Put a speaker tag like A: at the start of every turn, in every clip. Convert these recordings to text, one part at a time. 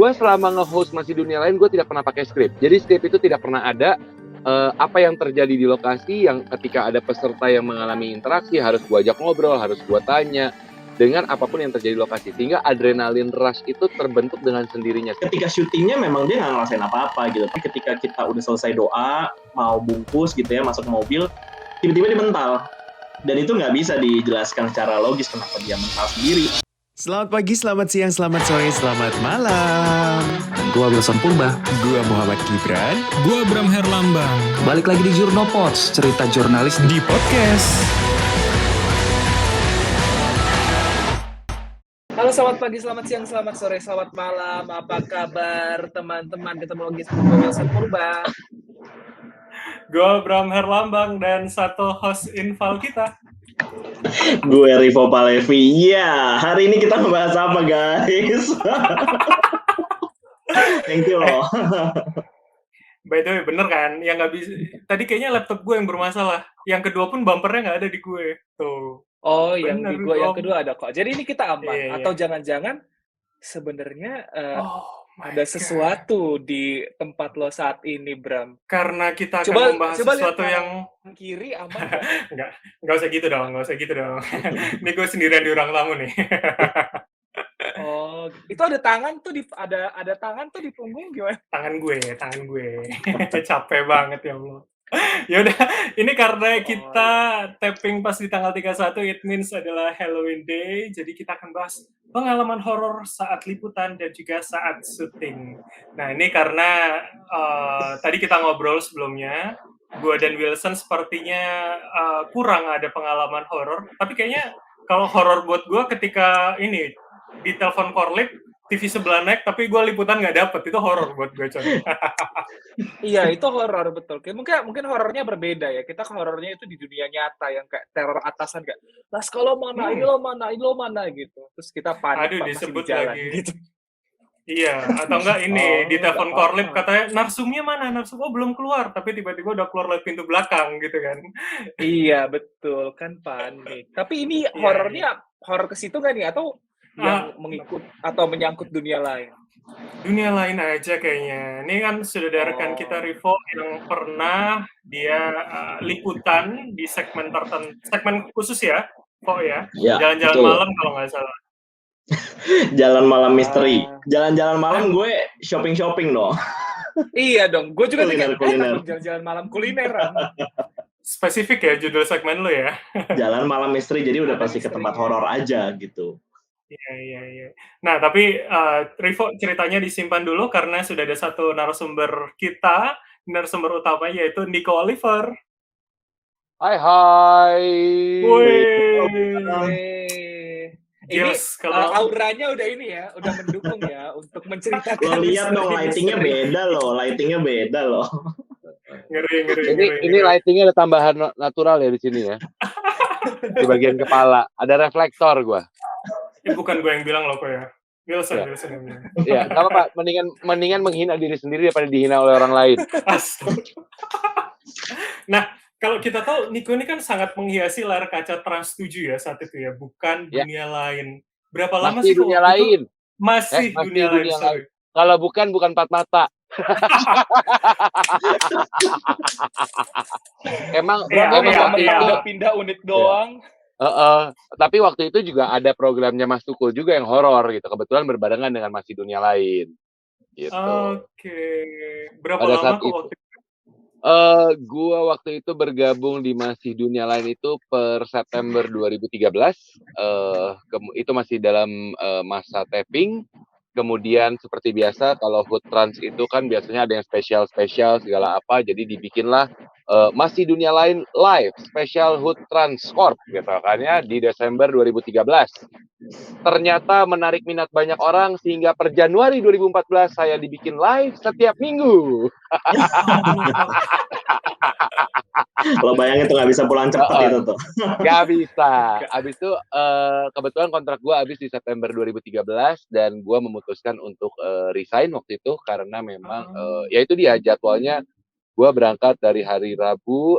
A: gue selama nge-host Masih Dunia Lain, gue tidak pernah pakai skrip. Jadi skrip itu tidak pernah ada. Apa yang terjadi di lokasi, yang ketika ada peserta yang mengalami interaksi, harus gue ajak ngobrol, harus gue tanya, dengan apapun yang terjadi di lokasi. Sehingga adrenalin rush itu terbentuk dengan sendirinya.
B: Ketika syutingnya memang dia nggak ngerasain apa-apa gitu. Tapi ketika kita udah selesai doa, mau bungkus gitu ya, masuk ke mobil, tiba-tiba dia mental. Dan itu nggak bisa dijelaskan secara logis kenapa dia mental sendiri.
C: Selamat pagi, selamat siang, selamat sore, selamat malam.
D: Gua Wilson Purba.
C: Gua Muhammad Gibran.
E: Gua Bram Herlambang.
D: Balik lagi di Jurnopods, cerita jurnalis
C: di podcast.
F: Halo, selamat pagi, selamat siang, selamat sore, selamat malam. Apa kabar teman-teman? Ketemu lagi sama gue Wilson Purba.
E: Gua Bram Herlambang dan satu host inval kita.
B: Gue Rivo Palevi. Ya, hari ini kita membahas apa, guys? Thank you loh.
E: By the way, bener kan? Yang nggak bisa. Tadi kayaknya laptop gue yang bermasalah. Yang kedua pun bumpernya nggak ada di gue. Tuh.
F: Oh,
E: Bener,
F: yang di gue yang kedua ada kok. Jadi ini kita aman.
E: Iya.
F: Atau jangan-jangan sebenarnya ada
E: God.
F: Sesuatu di tempat lo saat ini, Bram.
E: Karena kita akan membahas sesuatu yang
F: kiri aman.
E: Nggak usah gitu dong. Ini gue sendirian di ruang tamu nih.
F: Oh, itu ada tangan tuh ada tangan tuh di punggung gimana?
E: Tangan gue. Capek banget ya Allah. Ya udah, ini karena kita tapping pas di tanggal 31, it means adalah Halloween Day. Jadi kita akan bahas pengalaman horor saat liputan dan juga saat syuting. Nah, ini karena tadi kita ngobrol sebelumnya, gue dan Wilson sepertinya kurang ada pengalaman horor. Tapi kayaknya kalau horor buat gue ketika ini di telepon korlip, TV sebelah naik, tapi gue liputan nggak dapet, itu horor buat gue, coy.
F: Iya, itu horor betul. Mungkin horornya berbeda ya. Kita horornya itu di dunia nyata yang kayak teror atasan kayak, "Las kalau mana, ini lo mana" gitu. Terus kita panik pas
E: disebut
F: di jalan
E: lagi.
F: gitu.
E: Iya, atau enggak ini di telepon korlip katanya narsumnya mana? Narsum belum keluar, tapi tiba-tiba udah keluar lewat pintu belakang gitu kan.
F: Iya, betul, kan panik. Tapi ini horornya horor ke situ nggak nih atau yang mengikut atau menyangkut dunia lain?
E: Dunia lain aja kayaknya. Ini kan sudah ada rekan kita Rivo yang pernah dia liputan di segmen khusus ya, kok ya. Jalan-jalan
B: betul.
E: malam kalau nggak salah.
B: Jalan malam misteri. Jalan-jalan malam gue shopping dong.
F: Iya dong, gue juga
B: kuliner.
F: Jalan-jalan malam kulineran.
E: Spesifik ya judul segmen lu ya.
B: Jalan malam misteri, jadi udah pasti ke tempat horor aja gitu.
E: Iya. Nah, tapi Rivo ceritanya disimpan dulu karena sudah ada satu narasumber kita, narasumber utama yaitu Nico Oliver.
A: Hai.
F: Ini auranya udah ini ya, udah mendukung ya untuk menceritakan.
B: Lo lihat dong, lightingnya beda loh.
E: Ngeri.
A: Ini lightingnya ada tambahan natural ya di sini ya. Di bagian kepala ada reflektor gue.
E: Bukan gue yang bilang loh kok ya. Wilson yang bilang.
A: Iya, nggak apa-apa. Mendingan menghina diri sendiri daripada dihina oleh orang lain.
E: Nah, kalau kita tahu Nico ini kan sangat menghiasi layar kaca Trans 7 ya saat itu ya, bukan dunia lain. Berapa lama sih
A: dunia lain?
E: Masih dunia lain.
A: Kalau bukan empat mata. Emang
F: pindah unit doang.
A: Tapi waktu itu juga ada programnya Mas Tukul juga yang horor gitu. Kebetulan berbarengan dengan Masih Dunia Lain. Gitu.
E: Oke. Berapa lama kok waktu itu?
A: Gua waktu itu bergabung di Masih Dunia Lain itu per September 2013. Itu masih dalam masa taping. Kemudian seperti biasa kalau Hood Trans itu kan biasanya ada yang spesial segala apa, jadi dibikinlah Masih Dunia Lain live special Hood Trans Corp gitu kan ya di Desember 2013. Ternyata menarik minat banyak orang sehingga per Januari 2014 saya dibikin live setiap minggu.
B: Lo bayangin tuh nggak bisa pulang cepat itu tuh.
A: Nggak bisa. Abis itu kebetulan kontrak gue habis di September 2013 dan gue memutuskan untuk resign waktu itu karena memang ya itu dia jadwalnya. Gue berangkat dari hari Rabu,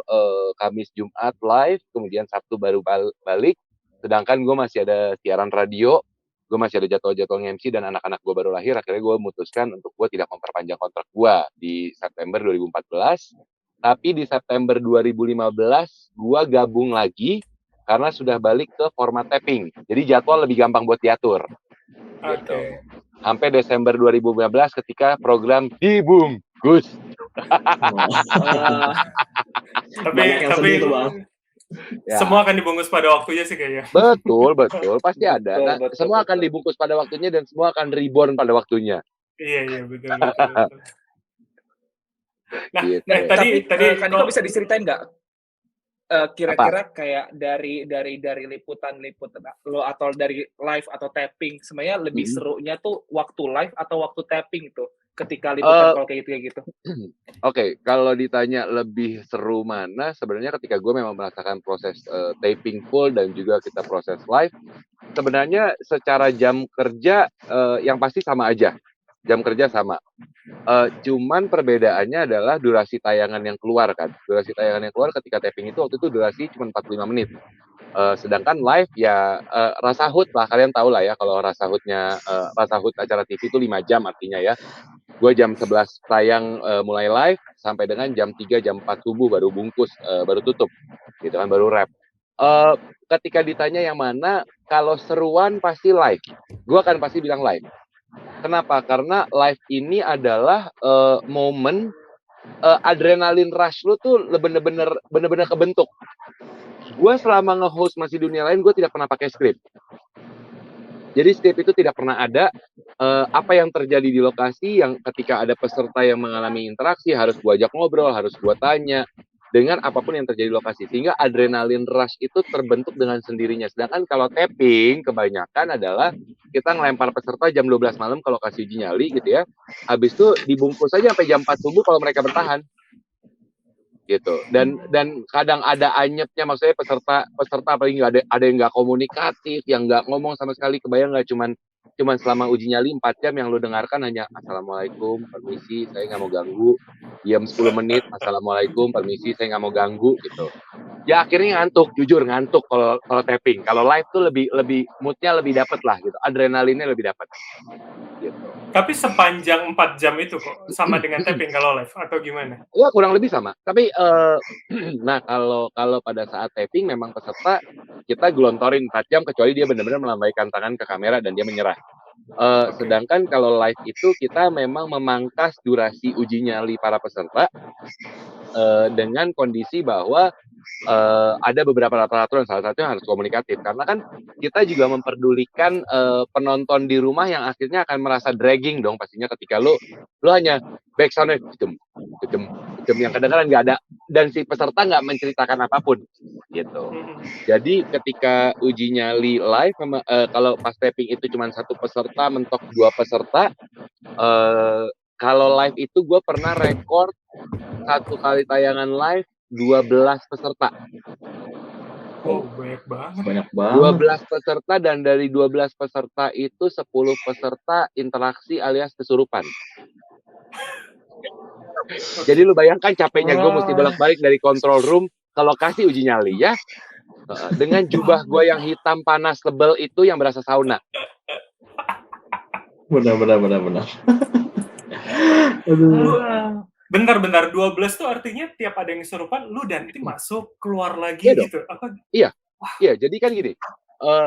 A: Kamis, Jumat live, kemudian Sabtu baru balik. Sedangkan gue masih ada siaran radio. gue masih ada jadwal-jadwal nge-MC dan anak-anak gue baru lahir, akhirnya gue memutuskan untuk gue tidak memperpanjang kontrak gue di September 2014. Tapi di September 2015 gue gabung lagi karena sudah balik ke format tapping. Jadi jadwal lebih gampang buat diatur. Gitu.
E: Oke.
A: Sampai Desember 2015 ketika program dibungkus.
B: Banyak yang
E: Tapi
B: sedih tuh, Bang.
A: Ya.
E: semua akan dibungkus pada waktunya sih kayaknya.
A: Betul, pasti ada.
F: Betul,
A: Nah,
F: betul,
A: semua akan
F: betul.
A: dibungkus pada waktunya dan semua akan reborn pada waktunya.
E: Iya, betul. Nah,
A: Gitu.
E: tadi
F: Kan Niko bisa diceritain nggak? Kira-kira kayak dari liputan lo atau dari live atau tapping, sebenarnya lebih serunya tuh waktu live atau waktu tapping tuh ketika liputan kalau kayak gitu.
A: Oke, kalau ditanya lebih seru mana, sebenarnya ketika gue memang merasakan proses taping full dan juga kita proses live, sebenarnya secara jam kerja yang pasti sama aja. Jam kerja sama. Cuman perbedaannya adalah durasi tayangan yang keluar kan. Durasi tayangan yang keluar ketika tapping itu waktu itu durasi cuma 45 menit. Sedangkan live ya rasahut lah, kalian tahu lah ya kalau rasahut acara TV itu 5 jam artinya ya. Gue jam 11 tayang mulai live sampai dengan jam 3 jam 4 subuh baru bungkus, baru tutup. Gitu kan, baru wrap. Ketika ditanya yang mana, kalau seruan pasti live. Gue akan pasti bilang live. Kenapa? Karena live ini adalah momen adrenalin rush lu tuh bener-bener kebentuk. Gue selama nge-host Masih Dunia Lain, gue tidak pernah pakai skrip. Jadi skrip itu tidak pernah ada. Apa yang terjadi di lokasi, yang ketika ada peserta yang mengalami interaksi, harus gue ajak ngobrol, harus gue tanya, dengan apapun yang terjadi di lokasi. Sehingga adrenalin rush itu terbentuk dengan sendirinya. Sedangkan kalau tapping, kebanyakan adalah kita ngelempar peserta jam 12 malam ke lokasi uji nyali gitu ya. Habis itu dibungkus aja sampai jam 4 subuh kalau mereka bertahan. Gitu. Dan kadang ada anyepnya, maksudnya peserta apalagi ada yang nggak komunikatif, yang nggak ngomong sama sekali. Kebayang nggak, cuman selama uji nyali 4 jam yang lu dengarkan hanya assalamualaikum, permisi, saya nggak mau ganggu. Diam 10 menit, assalamualaikum, permisi, saya nggak mau ganggu gitu. Ya akhirnya ngantuk, jujur ngantuk kalau tapping. Kalau live tuh lebih moodnya lebih dapet lah gitu, adrenalinnya lebih dapet. Gitu.
E: Tapi sepanjang 4 jam itu kok sama dengan tapping kalau live atau gimana?
A: Ya kurang lebih sama. Tapi nah kalau pada saat tapping memang peserta kita gelontorin 4 jam kecuali dia benar-benar melambaikan tangan ke kamera dan dia menyerah. Sedangkan kalau live itu kita memang memangkas durasi uji nyali para peserta dengan kondisi bahwa ada beberapa peraturan, salah satunya harus komunikatif, karena kan kita juga memperdulikan penonton di rumah yang akhirnya akan merasa dragging dong pastinya ketika lu hanya back sound-nya yang kadang-kadang nggak ada dan si peserta nggak menceritakan apapun gitu. Jadi ketika uji nyali live kalau pas tapping itu cuma 1 peserta mentok 2 peserta, kalau live itu gue pernah rekor 1 kali tayangan live 12 peserta.
E: Oh, banyak banget.
A: 12 peserta, dan dari 12 peserta itu 10 peserta interaksi alias kesurupan. Jadi lu bayangkan capeknya gue mesti bolak-balik dari control room ke lokasi uji nyali ya. Dengan jubah gue yang hitam panas tebel itu yang berasa sauna.
B: Benar.
E: Bentar, 12 tuh artinya tiap ada yang kesurupan, lu dan tim masuk, keluar lagi
A: Iya
E: gitu? Apa?
A: Iya, jadi kan gini,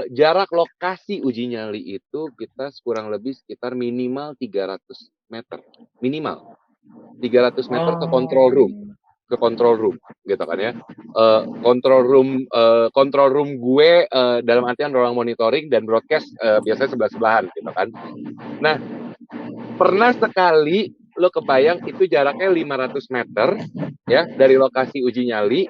A: jarak lokasi uji nyali itu kita kurang lebih sekitar minimal 300 meter. Minimal. 300 meter ke control room gitu kan ya. Control room gue dalam artian ruang monitoring dan broadcast biasanya sebelah-sebelahan gitu kan. Nah, pernah sekali lo kebayang itu jaraknya 500 meter ya dari lokasi uji nyali,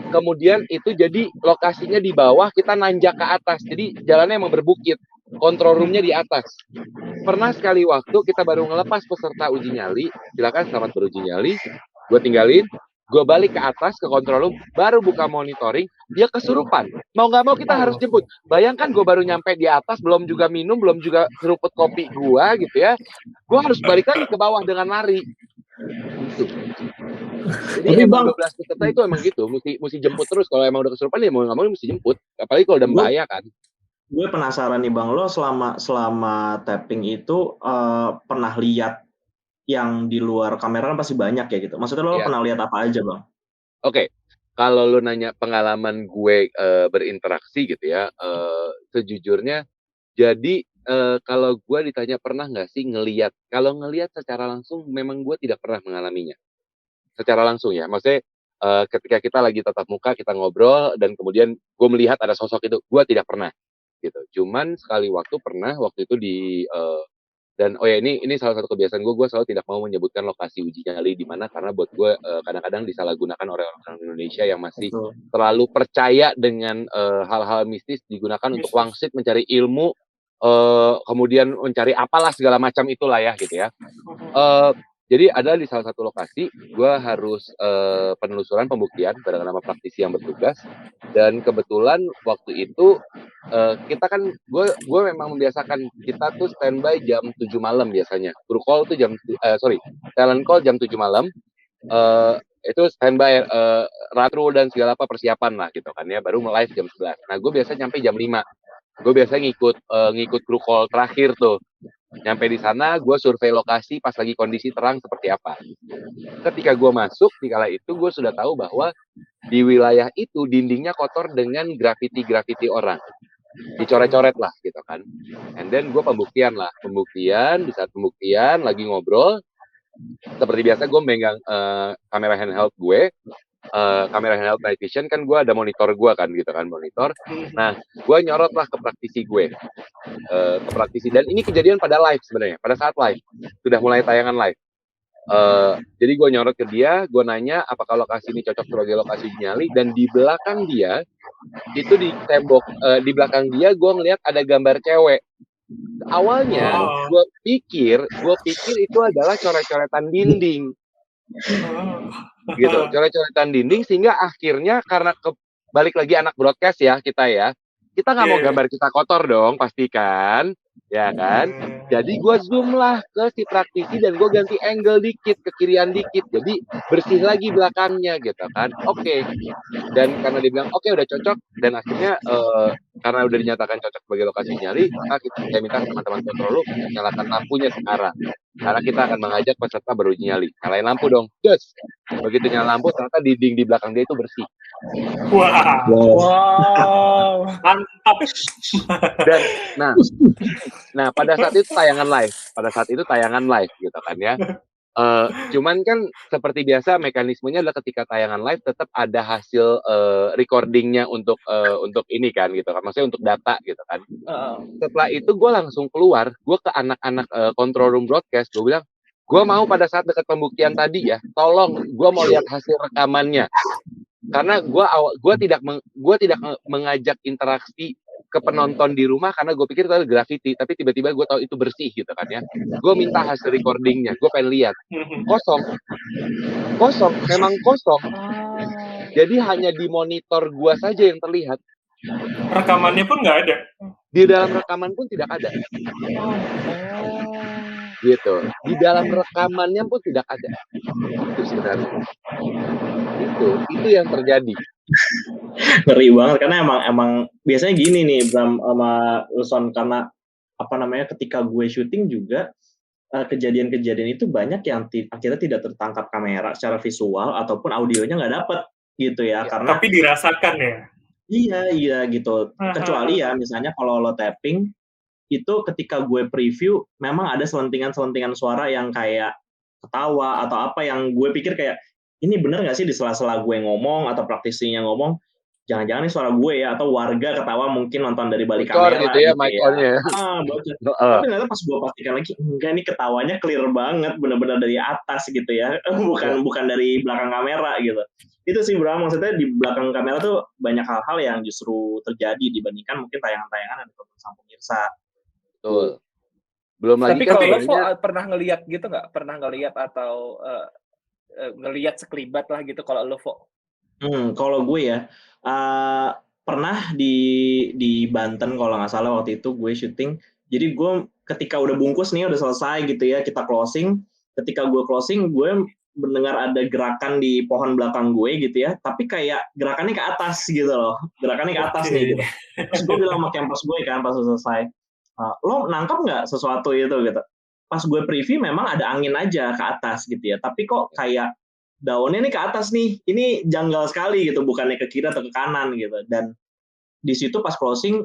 A: kemudian itu jadi lokasinya di bawah, kita nanjak ke atas, jadi jalannya emang berbukit, control roomnya di atas. Pernah sekali waktu kita baru ngelepas peserta uji nyali, silakan selamat beruji nyali, gue tinggalin, gue balik ke atas ke control room, baru buka monitoring, dia kesurupan. Mau nggak mau kita harus jemput. Bayangkan gue baru nyampe di atas, belum juga minum, belum juga seruput kopi gue gitu ya. Gue harus balik lagi ke bawah dengan lari. Gitu. Jadi emang 12 peserta itu emang gitu, mesti jemput terus. Kalau emang udah kesurupan ya mau nggak mau mesti jemput. Apalagi kalau udah bahaya kan.
B: gue penasaran nih Bang, lo selama tapping itu pernah lihat yang di luar kamera kan pasti banyak ya gitu. Maksudnya lo
A: Ya,
B: pernah lihat apa aja Bang?
A: oke. Kalau lu nanya pengalaman gue berinteraksi gitu ya, sejujurnya, jadi kalau gue ditanya pernah nggak sih ngelihat? Kalau ngelihat secara langsung memang gue tidak pernah mengalaminya. Secara langsung ya, maksudnya ketika kita lagi tatap muka, kita ngobrol, dan kemudian gue melihat ada sosok itu, gue tidak pernah gitu. Cuman sekali waktu itu dan oh ya ini salah satu kebiasaan gue selalu tidak mau menyebutkan lokasi uji nyali di mana, karena buat gue kadang-kadang disalahgunakan oleh orang Indonesia yang masih
B: Betul.
A: terlalu percaya dengan hal-hal mistis digunakan untuk
E: Mistis.
A: wangsit, mencari ilmu, kemudian mencari apalah segala macam itulah ya gitu ya. Jadi ada di salah satu lokasi, gue harus penelusuran pembuktian barengan sama praktisi yang bertugas, dan kebetulan waktu itu kita kan gue memang membiasakan kita tuh standby jam 7 malam biasanya. Crew call tuh talent call jam 7 malam. Itu standby ratro dan segala apa persiapan lah gitu kan ya, baru live jam 11. Nah, gue biasa nyampe jam 5. Gue biasa ngikut crew call terakhir tuh. Nyampe di sana, gue survei lokasi pas lagi kondisi terang seperti apa. Ketika gue masuk, di kala itu gue sudah tahu bahwa di wilayah itu dindingnya kotor dengan grafiti orang. Dicoret-coret lah gitu kan. And then gue pembuktian, di saat pembuktian lagi ngobrol, seperti biasa gue megang kamera handheld gue, kamera handheld night vision kan, gue ada monitor gue kan gitu kan, monitor. Nah, gue nyorot lah ke praktisi gue, dan ini kejadian pada live sebenarnya, pada saat live sudah mulai tayangan live. Jadi gue nyorot ke dia, gue nanya apakah lokasi ini cocok sebagai lokasi nyali, dan di belakang dia itu di tembok, di belakang dia gue ngeliat ada gambar cewek. Awalnya
E: Wow.
A: gue pikir itu adalah coret-coretan dinding gitu, coret-coretan dinding, sehingga akhirnya karena balik lagi anak broadcast ya, kita nggak mau
E: Iya.
A: gambar kita kotor dong, pastikan ya kan. Jadi gue zoom lah ke si praktisi dan gue ganti angle dikit ke kirian dikit, jadi bersih lagi belakangnya gitu kan. Oke. Dan karena dia bilang oke, udah cocok, dan akhirnya karena udah dinyatakan cocok sebagai lokasi nyali, maka saya minta teman-teman kontrol lu nyalakan lampunya sekarang, karena kita akan mengajak peserta beruji nyali. Nyalain lampu dong, yes. Begitu nyala lampu, ternyata dinding di belakang dia itu bersih.
E: Wah.
F: Wow.
E: Mantap.
A: Dan nah pada saat itu tayangan live gitu kan ya. Cuman kan seperti biasa mekanismenya adalah ketika tayangan live tetap ada hasil recordingnya untuk ini kan gitu kan, maksudnya untuk data gitu kan. Setelah itu gue langsung keluar, gue ke anak-anak control room broadcast, gue bilang, gue mau pada saat dekat pembuktian tadi ya, tolong gue mau lihat hasil rekamannya, karena gue tidak mengajak interaksi ke penonton di rumah karena gue pikir itu adalah graffiti, tapi tiba-tiba gue tahu itu bersih gitu kan ya. Gue minta hasil recordingnya, gue pengen lihat. Kosong, memang kosong. Jadi hanya di monitor gue saja yang terlihat.
E: Rekamannya pun nggak ada.
A: Di dalam rekaman pun tidak ada. Gitu. Di dalam rekamannya pun tidak ada. Itu sebenarnya. Itu yang terjadi.
B: Ngeri banget, karena emang biasanya gini nih Bram sama Wilson, karena ketika gue syuting juga kejadian-kejadian itu banyak yang akhirnya tidak tertangkap kamera secara visual ataupun audionya nggak dapet gitu ya, karena
E: Tapi dirasakan ya.
B: iya gitu. Kecuali ya misalnya kalau lo tapping itu ketika gue preview memang ada selentingan suara yang kayak ketawa atau apa yang gue pikir kayak ini bener nggak sih di sela-sela gue ngomong atau praktisinya ngomong, jangan-jangan ini suara gue ya, atau warga ketawa mungkin nonton dari balik kamera
A: gitu ya, mic on-nya.
B: Bocor. Tapi ternyata pas gue pastikan lagi, enggak, ini ketawanya clear banget, benar-benar dari atas gitu ya, bukan dari belakang kamera gitu. Itu sih Bram, maksudnya di belakang kamera tuh banyak hal-hal yang justru terjadi dibandingkan mungkin tayangan-tayangan yang ditonton sama pemirsa.
A: Betul. Belum lagi
F: Tapi
A: kan
F: kalau lo
A: sebenarnya
F: pernah ngelihat gitu nggak? Pernah ngelihat atau ngelihat sekelibat lah gitu kalau lo
B: Kalau gue ya pernah di Banten kalau nggak salah waktu itu gue syuting. Jadi gue ketika udah bungkus nih, udah selesai gitu ya, kita closing. Ketika gue closing, gue mendengar ada gerakan di pohon belakang gue gitu ya, tapi kayak gerakannya ke atas gitu loh, gerakannya ke atas nih gitu. Terus gue bilang sama campus gue kan pas selesai, lo nangkap nggak sesuatu itu gitu. Pas gue preview memang ada angin aja ke atas gitu ya, tapi kok kayak daunnya nih ke atas nih, ini janggal sekali gitu, bukannya ke kiri atau ke kanan gitu. Dan di situ pas closing,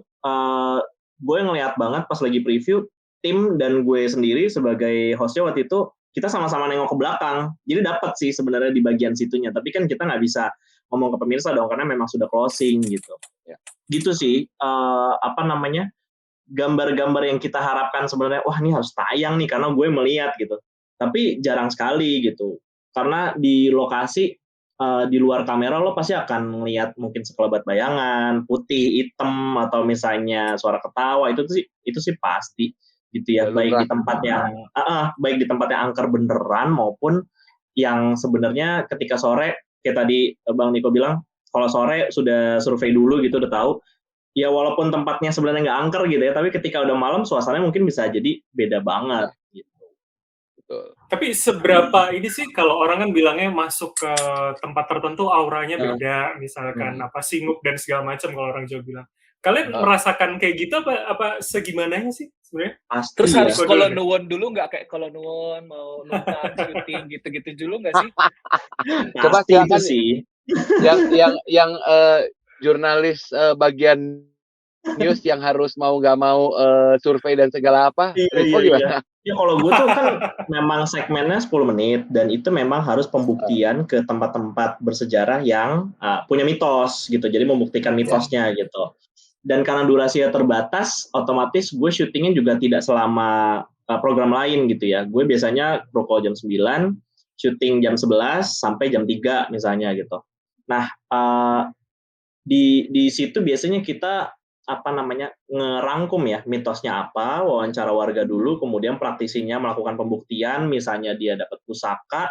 B: gue ngeliat banget pas lagi preview, tim dan gue sendiri sebagai hostnya waktu itu, kita sama-sama nengok ke belakang. Jadi dapat sih sebenarnya di bagian situnya, tapi kan kita nggak bisa ngomong ke pemirsa dong, karena memang sudah closing gitu.
A: Ya.
B: Gitu sih, gambar-gambar yang kita harapkan sebenarnya, wah ini harus tayang nih, karena gue melihat gitu. Tapi jarang sekali gitu. Karena di lokasi, di luar kamera lo pasti akan melihat mungkin sekelebat bayangan, putih, hitam, atau misalnya suara ketawa, itu sih pasti gitu ya, baik di tempat yang angker beneran maupun yang sebenarnya ketika sore, kayak tadi Bang Niko bilang, kalau sore sudah survei dulu gitu, udah tahu, ya walaupun tempatnya sebenarnya nggak angker gitu ya, tapi ketika udah malam suasananya mungkin bisa jadi beda banget gitu.
A: Betul.
E: Tapi seberapa ini sih kalau orang kan bilangnya masuk ke tempat tertentu auranya beda, misalkan singuk dan segala macam kalau orang Jawa bilang. Kalian merasakan kayak gitu apa segimananya sih sebenarnya?
B: Pasti
F: Terus harus
B: ya.
F: kalau nuwun dulu nggak, kayak kalau nuwun mau numpang syuting gitu-gitu dulu nggak sih?
A: Coba
B: Pasti itu
A: silakan
B: sih.
A: yang jurnalis bagian news yang harus mau nggak mau survei dan segala apa. Rizko gimana?
B: Ya kalau gue tuh kan memang segmennya 10 menit dan itu memang harus pembuktian ke tempat-tempat bersejarah yang punya mitos gitu. Jadi membuktikan mitosnya gitu. Dan karena durasinya terbatas, otomatis gue syutingnya juga tidak selama program lain gitu ya. Gue biasanya proko jam 9, syuting jam 11 sampai jam 3 misalnya gitu. Nah, di situ biasanya kita ngerangkum ya mitosnya apa, wawancara warga dulu, kemudian praktisinya melakukan pembuktian, misalnya dia dapat pusaka,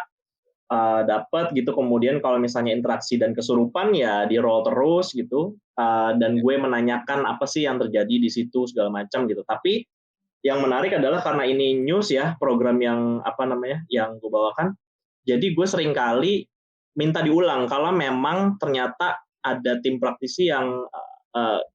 B: dapat gitu, kemudian kalau misalnya interaksi dan kesurupan ya di roll terus gitu, dan gue menanyakan apa sih yang terjadi di situ segala macam gitu. Tapi yang menarik adalah karena ini news ya, program yang yang gue bawakan, jadi gue sering kali minta diulang kalau memang ternyata ada tim praktisi yang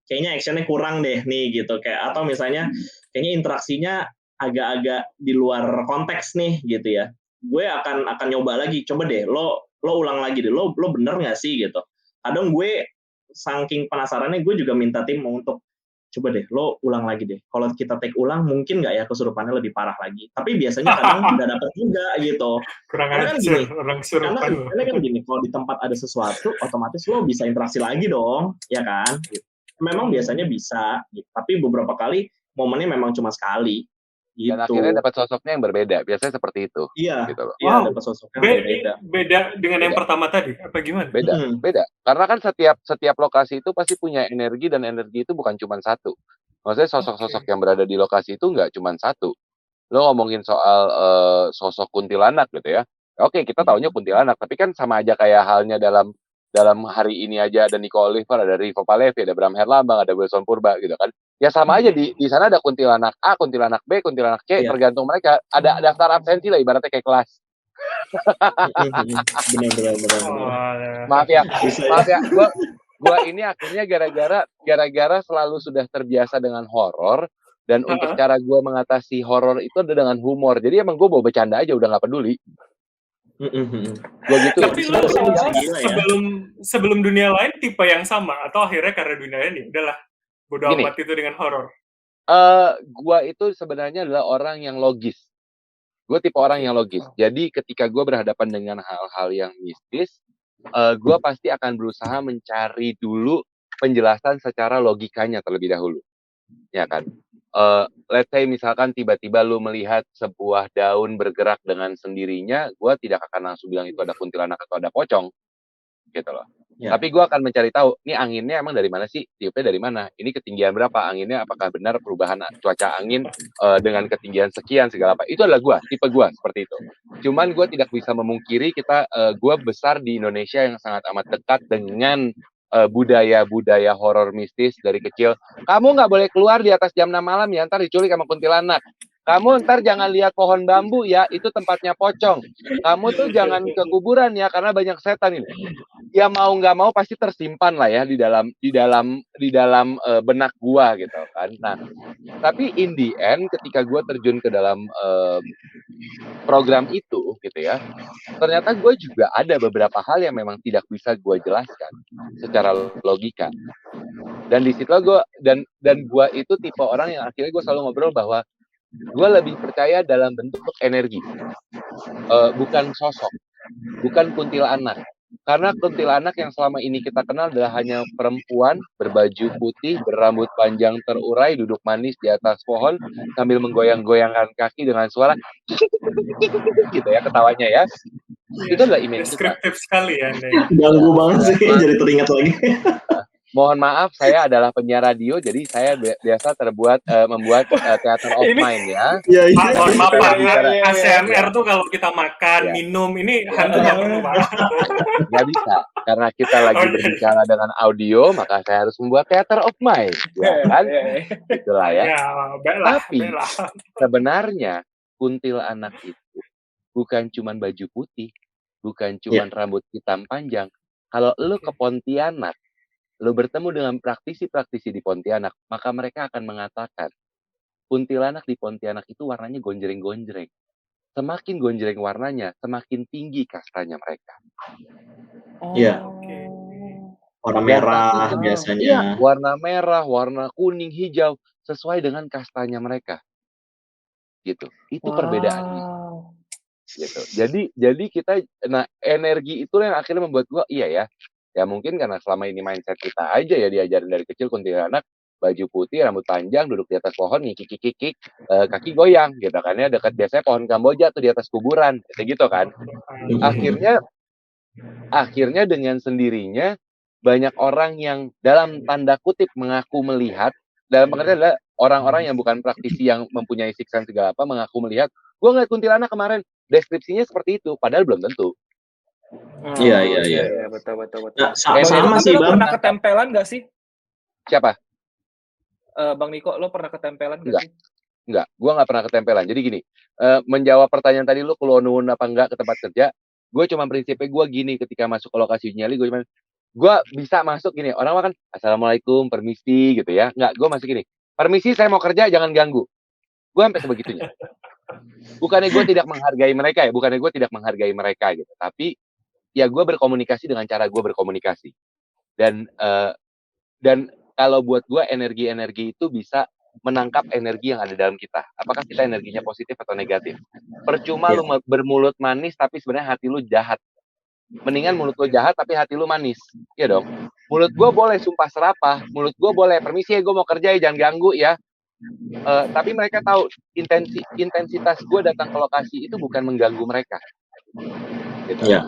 B: kayaknya actionnya kurang deh nih gitu, kayak atau misalnya kayaknya interaksinya agak-agak di luar konteks nih gitu ya, gue akan nyoba lagi, coba deh lo ulang lagi deh, lo bener nggak sih gitu. Kadang gue saking penasarannya gue juga minta tim untuk coba deh lo ulang lagi deh, kalau kita take ulang mungkin nggak ya kesurupannya lebih parah lagi. Tapi biasanya kadang nggak dapet juga gitu. Karena kan gini, kalau di tempat ada sesuatu otomatis lo bisa interaksi lagi dong, ya kan gitu. Memang biasanya bisa gitu. Tapi beberapa kali momennya memang cuma sekali gitu.
A: Dan akhirnya dapat sosoknya yang berbeda, biasanya seperti itu.
B: Iya,
A: gitu loh.
B: Iya, dapat sosoknya yang berbeda.
E: Beda dengan yang pertama tadi, apa gimana?
A: Beda. Karena kan setiap lokasi itu pasti punya energi, dan energi itu bukan cuma satu. Maksudnya sosok-sosok yang berada di lokasi itu nggak cuma satu. Lo ngomongin soal sosok kuntilanak gitu ya. Oke, kita taunya kuntilanak, tapi kan sama aja kayak halnya dalam hari ini aja ada Nico Oliver, ada Rivo Palevi, ada Bram Herlambang, ada Wilson Purba gitu kan. Ya sama aja di sana ada kuntilanak A, kuntilanak B, kuntilanak C, tergantung mereka. Ada daftar absensi lah, ibaratnya kayak kelas.
B: Benar.
A: Maaf ya. Gua ini akhirnya gara-gara selalu sudah terbiasa dengan horor, dan untuk cara gua mengatasi horor itu ada dengan humor. Jadi emang gua bawa bercanda aja, udah nggak peduli. Gua gitu.
E: Tapi lo sebelum dunia lain tipe yang sama, atau akhirnya karena dunia lain udahlah bodo amat itu dengan horor?
A: Gua itu sebenarnya adalah orang yang logis. Gue tipe orang yang logis. Jadi ketika gue berhadapan dengan hal-hal yang mistis, gue pasti akan berusaha mencari dulu penjelasan secara logikanya terlebih dahulu, ya kan? Let's say misalkan tiba-tiba lu melihat sebuah daun bergerak dengan sendirinya, gue tidak akan langsung bilang itu ada kuntilanak atau ada pocong, gitu loh. Ya. Tapi gue akan mencari tahu, ini anginnya emang dari mana sih? Tiupnya dari mana? Ini ketinggian berapa? Anginnya apakah benar perubahan cuaca angin dengan ketinggian sekian segala apa? Itu adalah gue, tipe gue seperti itu. Cuman gue tidak bisa memungkiri gue besar di Indonesia yang sangat amat dekat dengan budaya horor mistis dari kecil. Kamu nggak boleh keluar di atas jam 6 malam ya, ntar diculik sama kuntilanak. Kamu ntar jangan lihat pohon bambu ya, itu tempatnya pocong. Kamu tuh jangan ke kuburan ya, karena banyak setan ini. Ya mau nggak mau pasti tersimpan lah ya di dalam benak gua gitu kan. Nah, tapi in the end ketika gua terjun ke dalam program itu gitu ya, ternyata gue juga ada beberapa hal yang memang tidak bisa gue jelaskan secara logika. Dan di situ gue dan gue itu tipe orang yang akhirnya gue selalu ngobrol bahwa gue lebih percaya dalam bentuk energi, bukan sosok, bukan kuntilanak. Karena kuntilanak yang selama ini kita kenal adalah hanya perempuan berbaju putih, berambut panjang terurai, duduk manis di atas pohon sambil menggoyang-goyangkan kaki dengan suara gitu ya ketawanya ya. Itu adalah image kita.
E: Deskriptif sekali ya Anda.
B: Ganggu banget sih, jadi teringat lagi.
A: Mohon maaf, saya adalah penyiar radio, jadi saya biasa membuat theater of
E: Ini-
A: mind ya.
B: Iya, iya.
E: Pak, mohon maaf Pak,
A: Bicara.
E: ASMR tuh kalau kita makan,
A: Ya.
E: minum, ini hantu nggak perlu Pak.
A: Nggak bisa, karena kita lagi
E: Oke.
A: berbicara dengan audio, maka saya harus membuat theater of mind, ya kan? Itulah ya.
E: Ya, baiklah,
A: Tapi
E: baiklah.
A: sebenarnya kuntilanak itu bukan cuma baju putih, bukan cuma rambut hitam panjang. Kalau lu ke Pontianak, lu bertemu dengan praktisi-praktisi di Pontianak, maka mereka akan mengatakan, kuntilanak di Pontianak itu warnanya gonjreng-gonjreng. Semakin gonjreng warnanya, semakin tinggi kastanya mereka.
B: Iya.
E: Oke.
B: Warna merah
A: Iya,
B: biasanya.
A: warna merah, warna kuning, hijau, sesuai dengan kastanya mereka. Gitu. Itu perbedaannya. Gitu. Jadi kita, nah energi itu yang akhirnya membuat gua, iya ya. Ya mungkin karena selama ini mindset kita aja ya diajarin dari kecil kuntilanak, baju putih, rambut panjang, duduk di atas pohon, ngikik-kikik, kaki goyang gitu kan ya, dekat biasanya pohon Kamboja tuh di atas kuburan, gitu kan. Akhirnya dengan sendirinya banyak orang yang dalam tanda kutip mengaku melihat, dalam pengertian adalah orang-orang yang bukan praktisi yang mempunyai sixth sense segala apa mengaku melihat, gua ngeliat kuntilanak kemarin, deskripsinya seperti itu, padahal belum tentu.
B: Iya.
F: Betul.
B: Nah,
A: Sama
B: sama
F: Tapi
B: sih,
F: lo
B: Bang.
F: pernah ketempelan nggak sih?
A: Siapa?
F: Bang Niko, lo pernah ketempelan nggak
A: Enggak.
F: sih?
A: Enggak, gue nggak pernah ketempelan. Jadi gini, menjawab pertanyaan tadi lu keluar apa enggak ke tempat kerja, gue cuma prinsipnya gue gini ketika masuk ke lokasi uji nyali, gue bisa masuk gini, orang makan assalamualaikum, permisi gitu ya, enggak, gue masuk gini, permisi saya mau kerja jangan ganggu, gue sampai sebegitunya. Bukannya gue tidak menghargai mereka gitu, tapi ya gue berkomunikasi dengan cara gue berkomunikasi, dan kalau buat gue energi itu bisa menangkap energi yang ada dalam kita. Apakah kita energinya positif atau negatif? Percuma lu bermulut manis tapi sebenarnya hati lu jahat. Mendingan mulut lu jahat tapi hati lu manis. Iya dong. Mulut gue boleh sumpah serapah, mulut gue boleh permisi ya gue mau kerja ya jangan ganggu ya. Tapi mereka tahu intensitas gue datang ke lokasi itu bukan mengganggu mereka. Gitu.
B: Iya.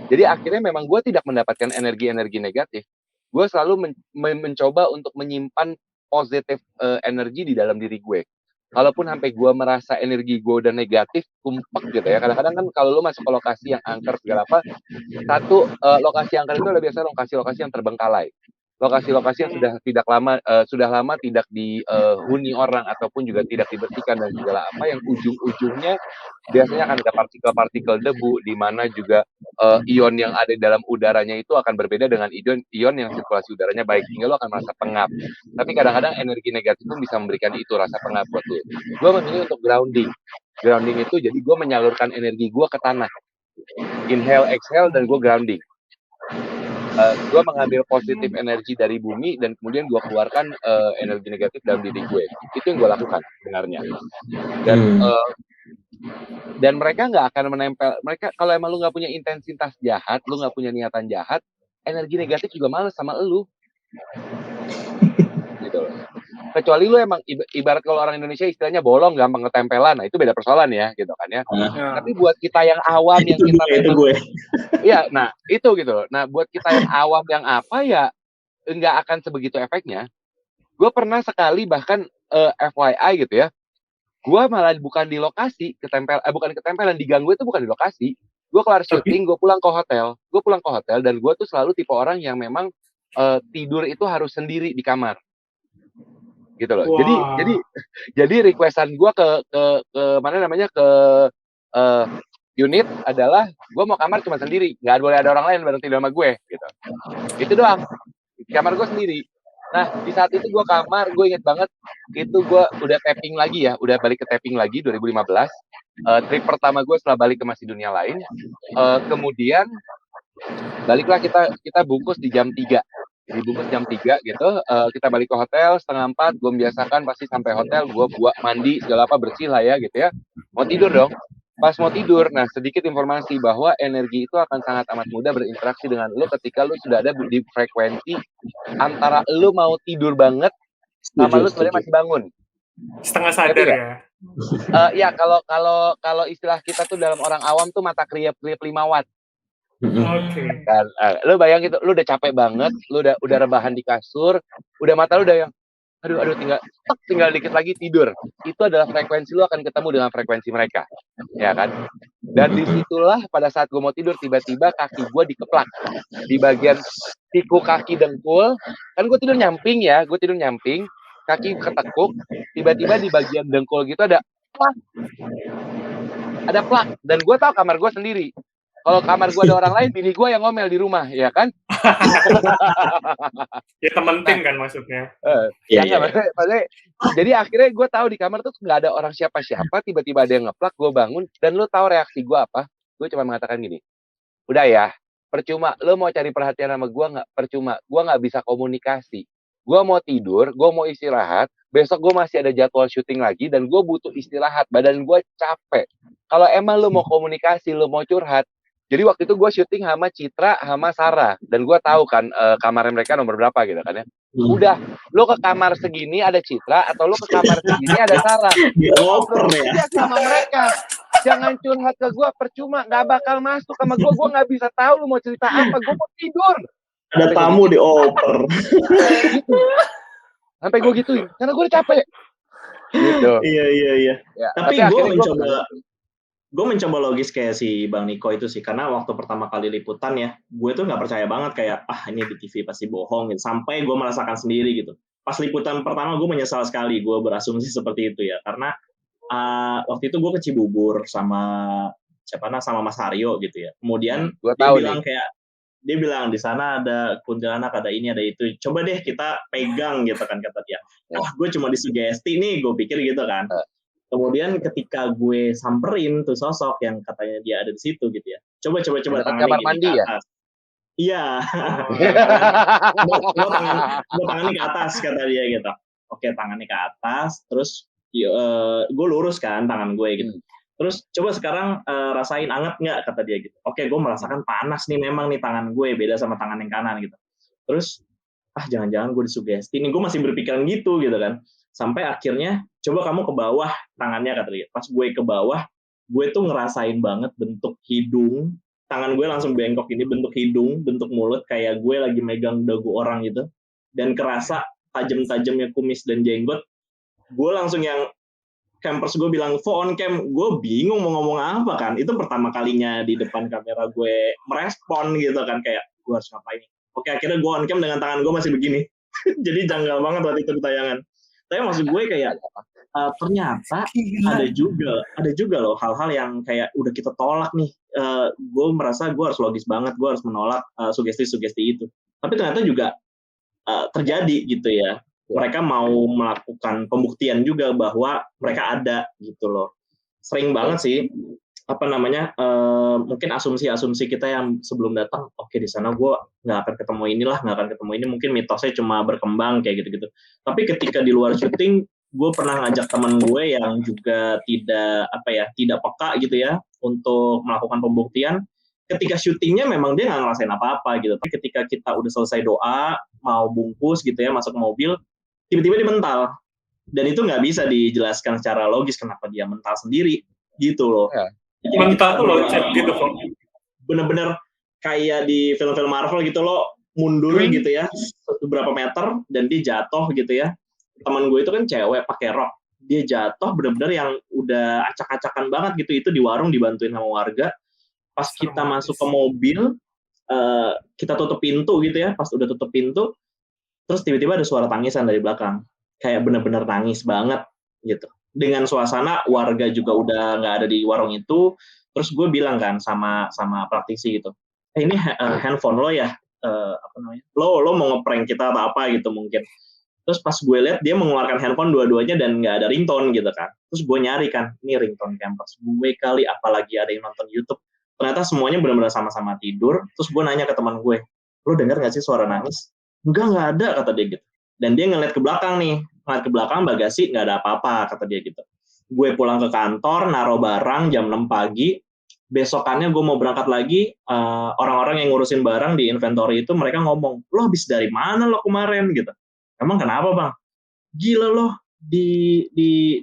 A: Jadi akhirnya memang gue tidak mendapatkan energi-energi negatif. Gue selalu mencoba untuk menyimpan positif energi di dalam diri gue. Kalaupun sampai gue merasa energi gue udah negatif, kumpek gitu ya. Kadang-kadang kan kalau lu masuk ke lokasi yang angker segala apa, lokasi angker itu adalah biasanya lokasi-lokasi yang terbengkalai. Lokasi-lokasi yang sudah lama tidak dihuni orang ataupun juga tidak dibersihkan dan segala apa, yang ujung-ujungnya biasanya akan ada partikel-partikel debu, di mana juga ion yang ada di dalam udaranya itu akan berbeda dengan ion yang sirkulasi udaranya baik, sehingga lo akan merasa pengap. Tapi kadang-kadang energi negatif pun bisa memberikan itu rasa pengap buat lo. Gue memilih untuk grounding itu, jadi gue menyalurkan energi gue ke tanah, inhale exhale, dan gue grounding. Gue mengambil positif energi dari bumi dan kemudian gue keluarkan energi negatif dalam diri gue. Itu yang gue lakukan sebenarnya. Dan mereka nggak akan menempel. Mereka kalau emang lu nggak punya intensitas jahat, lu nggak punya niatan jahat, energi negatif juga males sama lu. Gitu loh. Kecuali lu emang ibarat kalau orang Indonesia istilahnya bolong gampang ketempelan, nah itu beda persoalan ya, gitu kan ya. Tapi buat kita yang awam yang kita memang, iya, nah itu gitu. Nah buat kita yang awam yang apa ya, nggak akan sebegitu efeknya. Gue pernah sekali bahkan FYI gitu ya, gue malah bukan di lokasi bukan ketempelan, diganggu itu bukan di lokasi. Gue kelar syuting, gue pulang ke hotel, dan gue tuh selalu tipe orang yang memang tidur itu harus sendiri di kamar. gitu loh.
E: Wah.
A: Jadi requestan gue ke mana namanya ke eh, unit adalah gue mau kamar cuma sendiri, nggak boleh ada orang lain bareng tidur sama gue gitu. Itu doang. Kamar gue sendiri. Nah di saat itu gue kamar, gue inget banget itu gue udah tapping lagi ya, udah balik ke tapping lagi 2015. Trip pertama gue setelah balik ke Masih Dunia Lain. Kemudian baliklah kita bungkus di jam 3. Dibungkus jam 3 gitu, kita balik ke hotel 3:30, gue membiasakan pasti sampai hotel, gue buat mandi, segala apa, bersih lah ya gitu ya. Mau tidur dong. Pas mau tidur, nah sedikit informasi bahwa energi itu akan sangat amat mudah berinteraksi dengan lo ketika lo sudah ada di frekuensi antara lo mau tidur banget sama lo sebenarnya masih bangun.
E: Setengah sadar ya.
A: Ya kalau istilah kita tuh dalam orang awam tuh mata kriep-kriep 5 watt.
E: Oke.
A: Dan lu bayangin gitu, lu udah capek banget, lu udah rebahan di kasur, udah mata lu udah yang aduh tinggal dikit lagi tidur. Itu adalah frekuensi lu akan ketemu dengan frekuensi mereka. Ya kan? Dan disitulah pada saat gue mau tidur tiba-tiba kaki gue dikeplak di bagian siku kaki dengkul. Kan gue tidur nyamping, kaki ketekuk, tiba-tiba di bagian dengkul gitu ada plak. Dan gue tahu kamar gue sendiri. Kalau kamar gue ada orang lain, bini gue yang ngomel di rumah, ya kan?
E: Ya temen tim kan maksudnya.
A: Maksudnya, jadi akhirnya gue tahu di kamar tuh nggak ada orang siapa-siapa, tiba-tiba ada yang ngeplak, gue bangun, dan lo tahu reaksi gue apa? Gue cuma mengatakan gini, udah ya, percuma, lo mau cari perhatian sama gue nggak? Percuma, gue nggak bisa komunikasi. Gue mau tidur, gue mau istirahat, besok gue masih ada jadwal syuting lagi, dan gue butuh istirahat, badan gue capek. Kalau emang lo mau komunikasi, lo mau curhat, jadi waktu itu gue syuting sama Citra sama Sarah, dan gue tahu kan kamarnya mereka nomor berapa gitu kan ya. Udah, lo ke kamar segini ada Citra atau lo ke kamar segini ada Sarah.
B: Dioper ya.
A: Sama mereka. Jangan curhat ke gue, percuma, nggak bakal masuk sama gue nggak bisa tahu lo mau cerita apa, gue mau tidur.
B: Ada tamu dioper.
A: Gitu. Sampai gue gituin, karena gue udah capek. Gitu.
B: Iya.
A: Ya,
B: tapi gue mencoba logis kayak si Bang Niko itu sih, karena waktu pertama kali liputan ya, gue tuh nggak percaya banget kayak ini di TV pasti bohong gitu, sampai gue merasakan sendiri gitu. Pas liputan pertama gue menyesal sekali gue berasumsi seperti itu ya, karena waktu itu gue ke Cibubur sama sama Mas Haryo gitu ya. Kemudian dia bilang di sana ada kuntilanak, ada ini, ada itu. Coba deh kita pegang gitu kan kata dia. Gue cuma disugesti nih, gue pikir gitu kan. Kemudian ketika gue samperin tuh sosok yang katanya dia ada di situ gitu ya. Coba tangannya ke atas. Iya. Gue tangannya ke atas kata dia gitu. Oke, tangannya ke atas, terus gue lurus kan tangan gue gitu. Terus coba sekarang rasain anget nggak kata dia gitu. Oke, gue merasakan panas nih memang nih tangan gue, beda sama tangan yang kanan gitu. Terus jangan-jangan gue disugesti nih, gue masih berpikiran gitu kan. Sampai akhirnya coba kamu ke bawah tangannya kata dia. Pas gue ke bawah, gue tuh ngerasain banget bentuk hidung, tangan gue langsung bengkok ini, bentuk hidung, bentuk mulut kayak gue lagi megang dagu orang gitu. Dan kerasa tajam-tajamnya kumis dan jenggot. Gue langsung yang campers gue bilang on cam, gue bingung mau ngomong apa kan. Itu pertama kalinya di depan kamera gue merespon gitu kan, kayak gue harus ngapain. Oke, akhirnya gue on cam dengan tangan gue masih begini. Jadi janggal banget waktu itu di tayangan. Tapi maksud gue kayak ternyata ada juga loh hal-hal yang kayak udah kita tolak nih. Gue merasa gue harus logis banget, gue harus menolak sugesti-sugesti itu. Tapi ternyata juga terjadi gitu ya. Mereka mau melakukan pembuktian juga bahwa mereka ada gitu loh. Sering banget sih mungkin asumsi-asumsi kita yang sebelum datang, oke di sana gue nggak akan ketemu ini, mungkin mitosnya cuma berkembang kayak gitu-gitu. Tapi ketika di luar syuting, gue pernah ngajak teman gue yang juga tidak peka gitu ya untuk melakukan pembuktian. Ketika syutingnya memang dia nggak ngerasain apa-apa gitu. Tapi ketika kita udah selesai doa, mau bungkus gitu ya, masuk mobil, tiba-tiba dia mental. Dan itu nggak bisa dijelaskan secara logis kenapa dia mental sendiri gitu loh.
A: Ya.
E: Mental tuh loncat gitu kok.
B: Bener-bener kayak di film-film Marvel gitu loh, mundur gitu ya beberapa meter dan dia jatuh gitu ya. Teman gue itu kan cewek pakai rok, dia jatuh bener-bener yang udah acak-acakan banget gitu. Itu di warung dibantuin sama warga. Pas kita masuk ke mobil, kita tutup pintu gitu ya. Pas udah tutup pintu, terus tiba-tiba ada suara tangisan dari belakang. kayak bener-bener nangis banget gitu. Dengan suasana warga juga udah nggak ada di warung itu, terus gue bilang kan sama praktisi gitu, ini handphone lo ya, apa namanya, lo mau ngeprank kita atau apa gitu mungkin. Terus pas gue lihat dia mengeluarkan handphone dua-duanya dan nggak ada ringtone gitu kan. Terus gue nyari kan, ini ringtone campers gue kali, apalagi ada yang nonton YouTube. Ternyata semuanya benar-benar sama-sama tidur. Terus gue nanya ke teman gue, lo dengar nggak sih suara nangis? Nggak ada, kata dia gitu. Dan dia ngeliat ke belakang nih, ngeliat ke belakang bagasi nggak ada apa-apa, kata dia gitu. Gue pulang ke kantor, naruh barang jam 6 pagi, besokannya gue mau berangkat lagi, orang-orang yang ngurusin barang di inventory itu mereka ngomong, lo habis dari mana lo kemarin gitu. Emang kenapa bang? Gila loh, di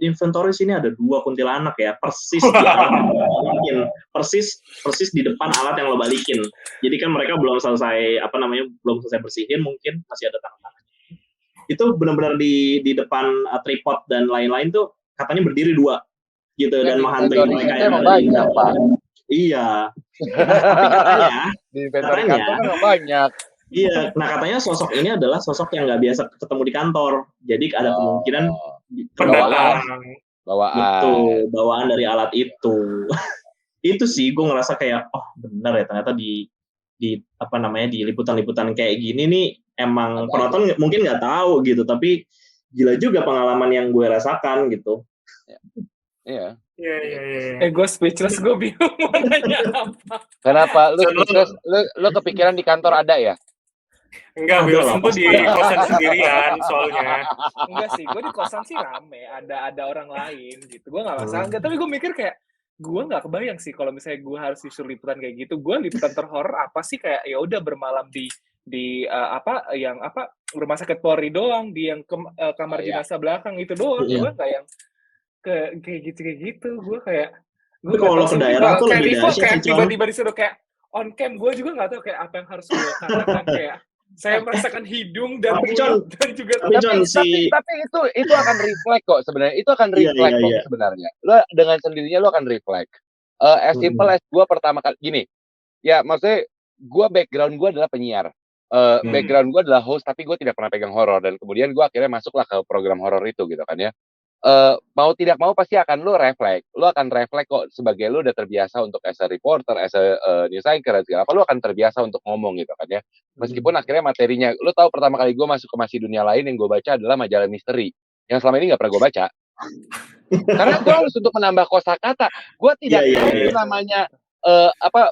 B: inventory sini ada 2 kuntilanak ya, persis di alat yang lo balikin, persis di depan alat yang lo balikin. Jadi kan mereka belum selesai bersihin, mungkin masih ada tangan-tangan. Itu benar-benar di depan tripod dan lain-lain tuh katanya berdiri 2 gitu
A: Ya,
B: dan
A: di
B: menghantui
A: inventory
B: mereka
A: itu
B: yang
A: emang
B: ada di
A: banyak, Pak.
B: Iya. Nah, tapi katanya
A: Di inventory kantor kan emang banyak.
B: iya, nah katanya sosok ini adalah sosok yang nggak biasa ketemu di kantor. Jadi ada kemungkinan
E: Pendatang.
B: bawaan dari alat itu. Itu sih gue ngerasa kayak benar ya ternyata di liputan-liputan kayak gini nih emang penonton mungkin nggak tahu gitu, tapi gila juga pengalaman yang gue rasakan gitu.
A: Iya.
F: Gue speechless, gue bingung mau nanya apa.
A: Kenapa lu speechless? Lu kepikiran di kantor ada ya?
E: Enggak, Wilson tuh di kosan sendirian soalnya.
F: Enggak sih, gue di kosan sih rame, ada orang lain gitu. Gue nggak masalah, enggak. Tapi gue mikir kayak gue nggak kebayang sih kalau misalnya gue harus disuruh liputan kayak gitu. Gue liputan terhoror apa sih, kayak ya udah bermalam di rumah sakit Polri doang, di yang kamar jenazah belakang itu doang. Gue nggak yang kayak gitu. Gue kayak gue
B: kalau ke daerah tuh lebih dahsyat sih,
F: kayak tiba-tiba disuruh kayak on cam. Gue juga nggak tahu kayak apa yang harus gue katakan. Kayak saya merasakan hidung dan mulut dan juga
A: tapi itu akan reflect kok sebenarnya. Itu akan reflect kok sebenarnya. Lo dengan sendirinya lo akan reflect. As simple as gue pertama kali gini. Ya maksudnya gue background gue adalah penyiar. Background gue adalah host, tapi gue tidak pernah pegang horor, dan kemudian gue akhirnya masuklah ke program horor itu gitu kan ya. Mau tidak mau pasti akan lo akan reflect kok, sebagai lo udah terbiasa untuk as a reporter, as a news anchor dan segala apa, lo akan terbiasa untuk ngomong gitu kan ya. Meskipun akhirnya materinya, lo tahu pertama kali gue masuk ke Masih Dunia Lain yang gue baca adalah majalah misteri yang selama ini nggak pernah gue baca. Karena gue harus untuk menambah kosakata. Gue tidak tahu namanya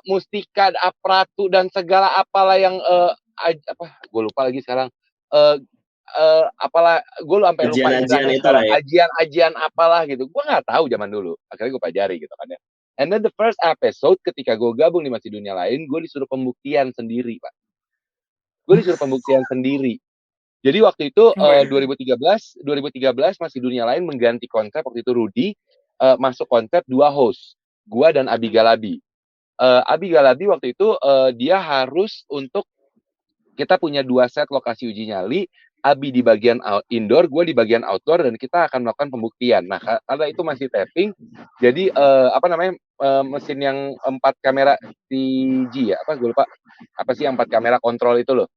A: mustika, apratu dan segala apalah yang gue lupa lagi sekarang. Apalah, gue sampai lupa ajian apalah gitu. Gue nggak tahu zaman dulu. Akhirnya gue pelajari gitu kan ya. And then the first episode ketika gue gabung di Masih Dunia Lain, gue disuruh pembuktian sendiri, Pak. Jadi waktu itu 2013 Masih Dunia Lain mengganti konsep. Waktu itu Rudy masuk konsep 2 host, gue dan Abi Galabi. Abi Galabi waktu itu dia harus untuk kita punya 2 set lokasi uji nyali. Abi di bagian indoor, gue di bagian outdoor, dan kita akan melakukan pembuktian. Nah, karena itu masih tapping, jadi mesin yang 4 kamera CG ya, gue lupa apa sih yang 4 kamera kontrol itu loh,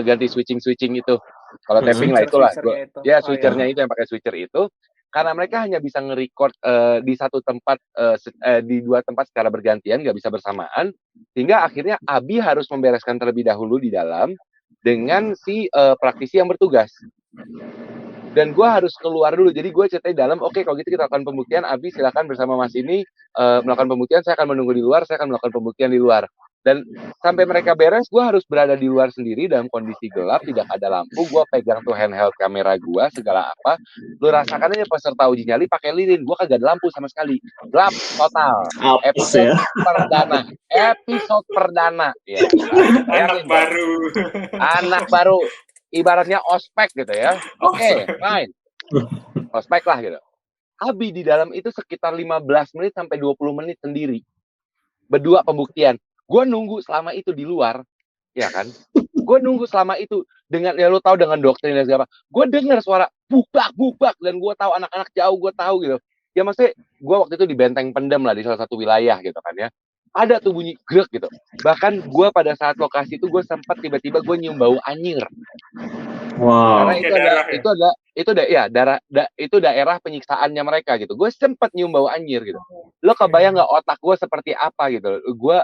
A: ganti switching itu. Kalau tapping lah itulah, switchernya itu yang pakai switcher itu. Karena mereka hanya bisa nge-record di satu tempat, di 2 tempat secara bergantian, nggak bisa bersamaan, sehingga akhirnya Abi harus membereskan terlebih dahulu di dalam dengan si praktisi yang bertugas. Dan gue harus keluar dulu, jadi gue ceritain dalam, oke, kalau gitu kita lakukan pembuktian, Abi silakan bersama Mas ini melakukan pembuktian, saya akan menunggu di luar, saya akan melakukan pembuktian di luar. Dan sampai mereka beres, gue harus berada di luar sendiri dalam kondisi gelap, tidak ada lampu, gue pegang tuh handheld kamera gue, segala apa. Lu rasakan aja peserta uji nyali pakai lilin, gue kagak ada lampu sama sekali. Gelap total. Episode perdana. Ya. Anak baru. Ibaratnya ospek gitu ya. Oke, fine. Ospek lah gitu. Abi di dalam itu sekitar 15 menit sampai 20 menit sendiri. Berdua pembuktian. Gue nunggu selama itu di luar, ya kan? Gue nunggu selama itu dengan, ya lo tahu, dengan doktrin dan segala. Gue dengar suara bubak, dan gue tahu anak-anak jauh, gue tahu gitu. Ya maksudnya gue waktu itu di Benteng Pendem lah, di salah satu wilayah gitu kan ya. Ada tuh bunyi grek gitu. Bahkan gue pada saat lokasi itu gue sempat tiba-tiba gue nyium bau anyir.
B: Wow.
A: Karena itu ada itu itu daerah penyiksaannya mereka gitu. Gue sempet nyium bau anjir gitu. Lo kebayang nggak otak gue seperti apa gitu? Gue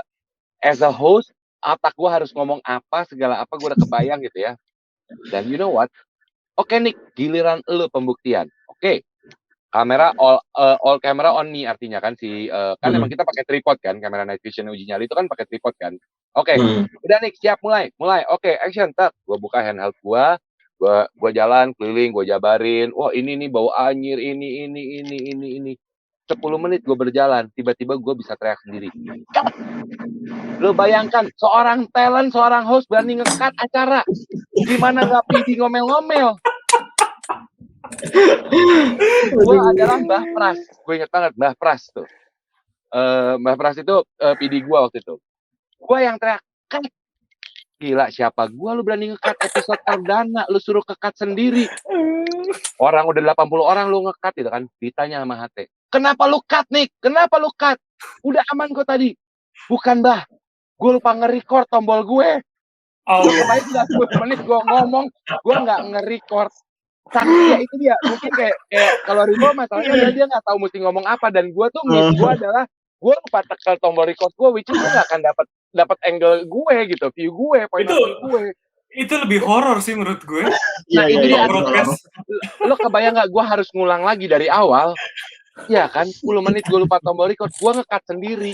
A: as a host, otak gue harus ngomong apa, segala apa gue udah kebayang gitu ya. Dan you know what? Oke Nick, giliran lo pembuktian. Oke, kamera all camera on me artinya kan kan emang kita pakai tripod kan, kamera night vision uji nyali itu kan pakai tripod kan. Oke, udah Nick, siap mulai. Oke, action, tak. Gue buka handheld gue jalan keliling, gue jabarin. Wah ini nih bau anjir, ini. 10 menit gue berjalan, tiba-tiba gue bisa teriak sendiri. Lo bayangkan, seorang talent, seorang host berani nge-cut acara. Gimana nggak PD ngomel-ngomel? Gue adalah Mbah Pras. Gue inget banget, Mbah Pras tuh. Mbah Pras itu PD gue waktu itu. Gue yang teriak, cut. Gila, siapa gua lu berani nge-cut episode perdana, lu suruh ke-cut sendiri. Orang udah 80 orang lu nge-cut gitu kan. Ditanya sama HT, kenapa lu cut, Nick? Kenapa lu cut? Udah aman kok tadi. Bukan, Bah. Gue lupa nge-record tombol gue. Gue kebaik udah 10 menit gue ngomong, gue nggak nge-record. Saksi ya itu dia. Mungkin kayak kalau Ribo masalahnya dia nggak tahu mesti ngomong apa. Dan gue tuh miss gue adalah gue lupa tekan tombol record gue, which is gue nggak akan dapat angle gue gitu, view gue, point of view gue.
E: Itu lebih horor sih menurut gue.
A: Nah itu dia. Lo kebayang nggak gue harus ngulang lagi dari awal? Ya kan, 10 menit gue lupa tombol record, gue nge-cut sendiri.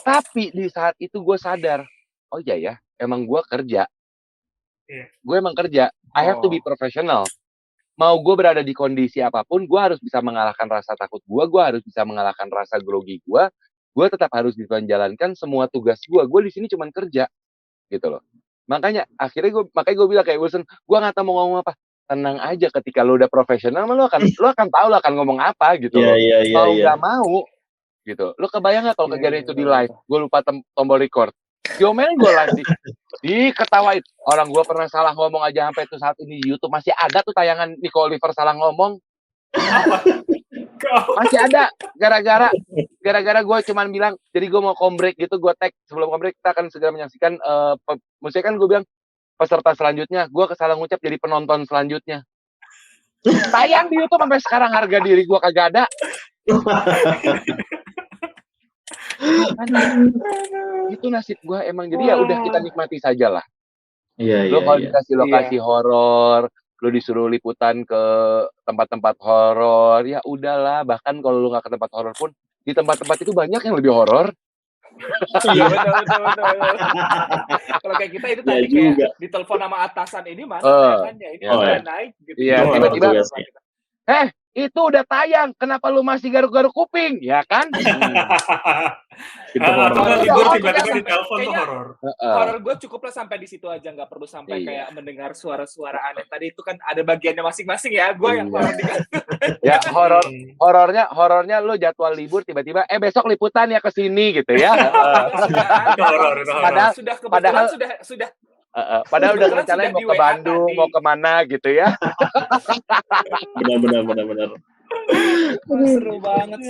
A: Tapi di saat itu gue sadar, oh iya ya, emang gue kerja. Gue emang kerja. I have to be professional. Mau gue berada di kondisi apapun, gue harus bisa mengalahkan rasa takut gue harus bisa mengalahkan rasa grogi gue tetap harus bisa menjalankan semua tugas gue di sini cuma kerja, gitu loh. Makanya gue bilang kayak Wilson, gue nggak tahu mau ngomong apa. Tenang aja, ketika lo udah profesional, lo akan tahu lo akan ngomong apa gitu loh. Mau nggak mau, gitu. Lo kebayang nggak kalau kejadian itu di live, gue lupa tombol record, diomelin gue live diketawain. Orang gue pernah salah ngomong aja sampai itu saat ini di YouTube masih ada tuh tayangan Nico Oliver salah ngomong. Masih ada gara-gara gue cuman bilang, jadi gue mau kombrek gitu, gue tag sebelum kombrek kita akan segera menyaksikan maksudnya kan gue bilang peserta selanjutnya, gue kesalah ngucap jadi penonton selanjutnya. Tayang di YouTube sampai sekarang, harga diri gue kagak ada. Itu nasib gue emang, jadi ya udah kita nikmati saja lah. Lo kalau dikasih lokasi horor, lo disuruh liputan ke tempat-tempat horor, ya udahlah. Bahkan kalau lo nggak ke tempat horor pun, di tempat-tempat itu banyak yang lebih horor.
F: Iya betul. Kalau kayak kita itu tadi kayak ditelepon sama atasan, ini mana tayangannya, ini udah naik gitu.
A: Iya, tiba-tiba itu udah tayang, kenapa lu masih garuk-garuk kuping, ya kan?
E: Atau kan libur tiba-tiba ditelepon tuh horor.
F: Horor gue cukuplah sampai di situ aja, nggak perlu sampai kayak mendengar suara-suara aneh. Tadi itu kan ada bagiannya masing-masing ya, gue yang horor dikit.
A: Ya horornya lu jadwal libur tiba-tiba besok liputan ya ke sini gitu ya. Padahal udah rencanain mau ke Bandung, mau kemana gitu ya.
B: Benar.
F: Seru banget.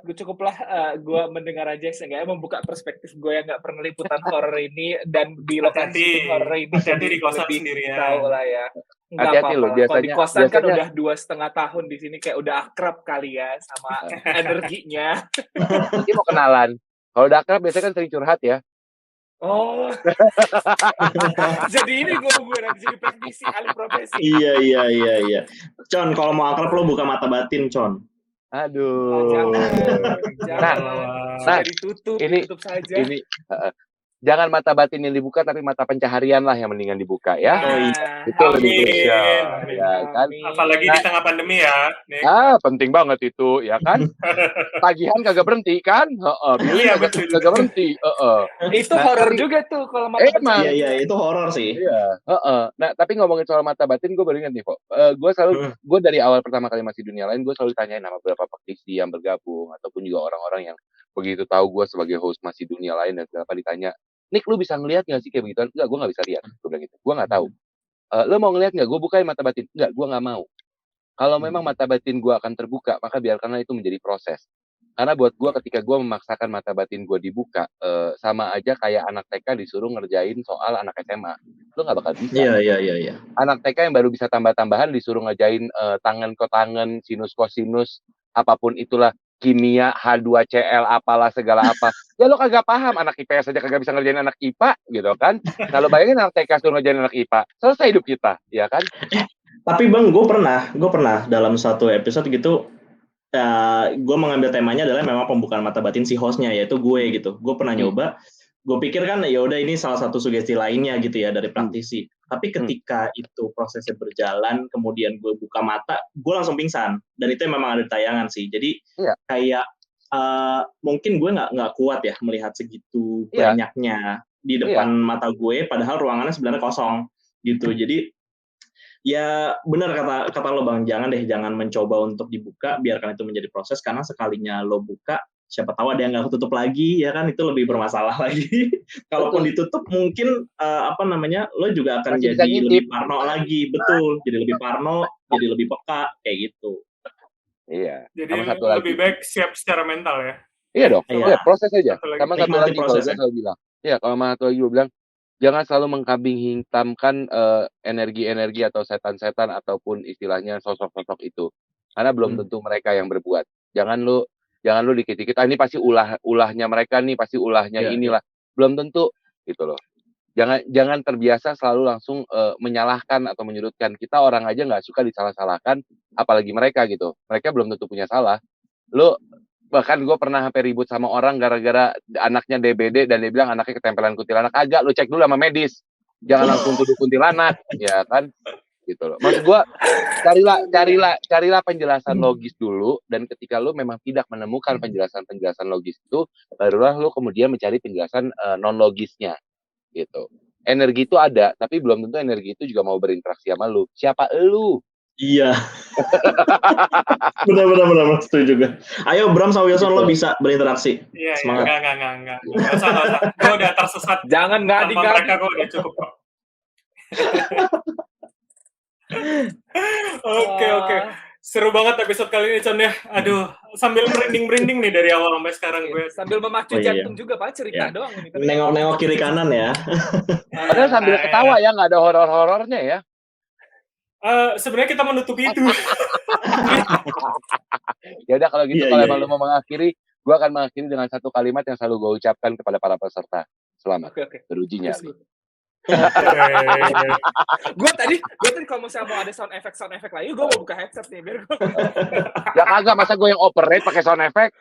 F: Gue cukuplah gue mendengar aja, seenggaknya membuka perspektif gue yang nggak pernah liputan horor ini dan di lokasi horor ini.
E: Jadi di kosan sendirian.
F: Tahu lah ya.
A: Hati-hati lo, biasanya.
F: Kalau di kosan kan udah 2,5 tahun di sini, kayak udah akrab kali ya sama energinya.
A: Nanti mau kenalan. Kalau udah akrab biasanya kan sering curhat ya.
F: Oh, jadi ini gue nanti jadi praktisi, alih profesi.
B: Iya. Con, kalau mau akrab lo buka mata batin, Con.
A: Aduh.
F: Jangan. Ditutup saja.
A: Ini jangan mata batin yang dibuka, tapi mata pencaharian lah yang mendingan dibuka ya. Itu lebih krusial, ya kan?
E: Apalagi di tengah pandemi ya. Nih.
A: Penting banget itu, ya kan? Tagihan kagak berhenti kan?
E: Iya, betul.
A: Kagak berhenti.
F: Itu horor juga tuh kalau mata
B: batin. Iya, itu horor sih.
A: Iya. Nah, tapi ngomongin soal mata batin, gue baru ingat nih, kok. Gue dari awal pertama kali masih dunia lain, gue selalu ditanyain sama beberapa praktisi yang bergabung ataupun juga orang-orang yang begitu tahu gue sebagai host masih dunia lain dan kenapa ditanya, Nick, lu bisa ngelihat nggak sih kayak begituan? Enggak, gue nggak bisa lihat. Gue bilang gitu. Gue nggak tahu. Lu mau ngelihat nggak? Gue bukain mata batin. Enggak, gue nggak mau. Kalau memang mata batin gue akan terbuka, maka biarkanlah itu menjadi proses. Karena buat gue ketika gue memaksakan mata batin gue dibuka, sama aja kayak anak TK disuruh ngerjain soal anak SMA. Lu nggak bakal bisa.
B: Iya.
A: Anak TK yang baru bisa tambah-tambahan disuruh ngerjain tangen kotangen, sinus kosinus, apapun itulah, kimia, H2Cl, apalah segala apa. Ya lo kagak paham, anak IPS aja kagak bisa ngerjain anak IPA gitu kan. Nah lo bayangin anak TK suruh ngerjain anak IPA, selesai hidup kita, ya kan?
B: Tapi Bang, gue pernah dalam satu episode gitu, gue mengambil temanya adalah memang pembukaan mata batin si hostnya, yaitu gue gitu. Gue pernah nyoba, gue pikir kan ya udah ini salah satu sugesti lainnya gitu ya dari praktisi. Tapi ketika itu prosesnya berjalan, kemudian gue buka mata, gue langsung pingsan. Dan itu memang ada tayangan sih. Jadi kayak mungkin gue nggak kuat ya melihat segitu banyaknya di depan mata gue, padahal ruangannya sebenarnya kosong gitu. Jadi ya benar kata lo Bang, jangan mencoba untuk dibuka, biarkan itu menjadi proses, karena sekalinya lo buka, siapa tahu ada yang nggak ketutup lagi, ya kan, itu lebih bermasalah lagi. Kalaupun ditutup mungkin lo juga akan
A: Masih
B: jadi
A: bisa
B: lebih parno lagi, betul, jadi lebih parno, jadi lebih peka kayak gitu.
A: Iya.
E: Jadi
A: Sama satu
E: lebih
A: lagi.
E: baik siap secara mental ya.
A: Iya dong.
B: Iya.
A: Proses aja.
E: Satu lagi.
A: Sama satu
B: Nikmati
A: lagi kalau
B: proses,
A: gue selalu bilang. Iya, kalau sama satu lagi gue bilang, jangan selalu mengkambing hitamkan energi-energi atau setan-setan ataupun istilahnya sosok-sosok itu. Karena belum tentu mereka yang berbuat. Jangan lu dikit-dikit, ini pasti ulahnya mereka nih, pasti ulahnya inilah. Belum tentu gitu loh. Jangan terbiasa selalu langsung menyalahkan atau menyudutkan. Kita orang aja nggak suka disalah-salahkan, apalagi mereka gitu. Mereka belum tentu punya salah. Bahkan gue pernah sampai ribut sama orang gara-gara anaknya DBD dan dia bilang anaknya ketempelan kuntilanak. Agak lu cek dulu sama medis. Jangan langsung tuduh kuntilanak, ya kan? Gitu loh. Maksud gue, carilah penjelasan logis dulu, dan ketika lu memang tidak menemukan penjelasan logis itu, barulah lu kemudian mencari penjelasan non logisnya. Gitu. Energi itu ada, tapi belum tentu energi itu juga mau berinteraksi sama lu. Siapa lu?
B: Iya. benar setuju juga. Ayo Bram sama Wilson, lo bisa berinteraksi.
E: Iya,
B: Semangat.
E: Enggak. Nggak usah. Gue udah tersesat.
F: Jangan ngadi.
E: Mereka gue udah cukup kok. Oke. Seru banget episode kali ini, Con ya. Aduh, sambil merinding nih dari awal sampai sekarang gue.
F: Sambil memacu jantung juga, Pak, cerita doang ini.
B: Nengok-nengok kiri kanan ya.
A: Padahal sambil ketawa ya, nggak ada horor-horornya ya.
E: Sebenarnya kita menutupi itu.
A: Ya udah kalau gitu, kalau emang lu mau mengakhiri, gue akan mengakhiri dengan satu kalimat yang selalu gue ucapkan kepada para peserta. Selamat beruji nyali.
F: Gue tadi kalau misalnya mau ada sound effect lagi, gue mau buka headset nih biar gue.
A: Ya kagak, masa gue yang operate pakai sound effect.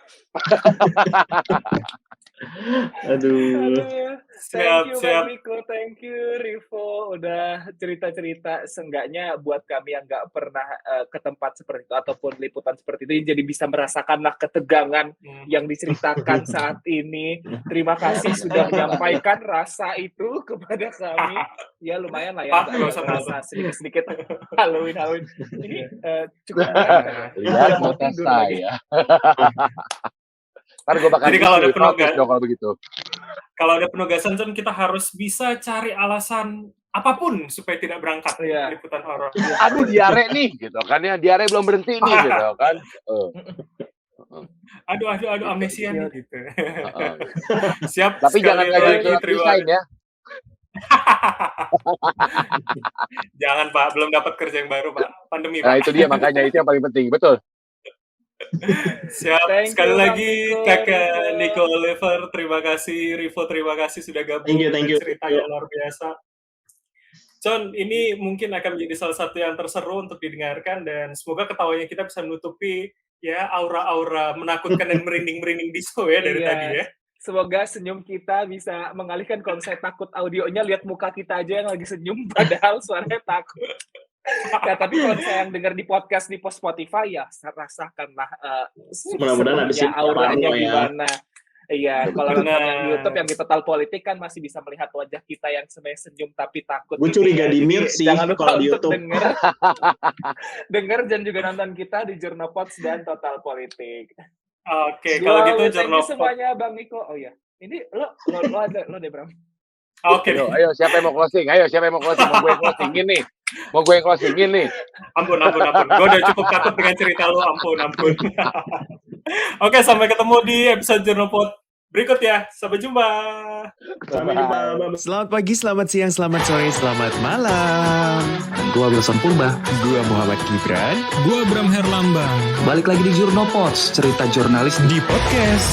B: Aduh.
F: Thank you Miko, thank you Rivo, udah cerita-cerita. Seenggaknya buat kami yang nggak pernah ke tempat seperti itu ataupun liputan seperti itu, jadi bisa merasakanlah ketegangan yang diceritakan saat ini. Terima kasih sudah menyampaikan rasa itu kepada kami. Ya lumayan lah ya, rasa sedikit Halloween. Ini cukup banyak.
A: Lihat mata saya.
E: Jadi kalau ada
A: kalau
E: penugasan, John, kita harus bisa cari alasan apapun supaya tidak berangkat liputan horor.
A: Aduh, diare nih, gitu kan ya, diare belum berhenti nih, gitu kan.
E: Aduh, amnesia nih, gitu. Siap.
A: Tapi jangan lagi resign ya.
E: Jangan Pak, belum dapat kerja yang baru Pak, pandemi Pak.
A: Nah itu dia, makanya itu yang paling penting, betul.
E: Siap. Sekali lagi Kakak Nico Oliver, terima kasih. Rivo, terima kasih sudah gabung.
B: Thank you.
E: Cerita yang luar biasa. John, ini mungkin akan menjadi salah satu yang terseru untuk didengarkan, dan semoga ketawanya kita bisa menutupi ya aura-aura menakutkan dan merinding disco ya dari tadi ya.
F: Semoga senyum kita bisa mengalihkan. Kalau saya takut audionya, lihat muka kita aja yang lagi senyum padahal suaranya takut. Ya, tapi kalau saya yang dengar di podcast di Spotify ya rasakanlah
B: mudah-mudahan habis
F: auranya gimana. Iya, kalau nonton yang YouTube yang di Total Politik kan masih bisa melihat wajah kita yang sebenarnya senyum tapi takut.
B: Gue curiga di mute sih kalau di YouTube.
F: Dengar dan juga nonton kita di Jurnopods dan Total Politik.
E: Oke, kalau gitu
F: Jurnopods semuanya Bang Niko. Oh ya, ini lo deh Bram.
E: Oke.
A: Ayo, siapa yang mau closing? Mau gue closing gini. Ampun. Gue udah cukup takut dengan cerita lo, ampun.
E: Oke, sampai ketemu di episode Jurnopod berikut ya. Sampai jumpa.
B: Sampai jumpa. Bye-bye.
C: Selamat pagi, selamat siang, selamat sore, selamat malam.
D: Gua Wilson Purba.
C: Gua Muhammad Gibran
G: Gua Bram Herlambang
D: Balik lagi di Jurnopods, cerita jurnalis
C: di podcast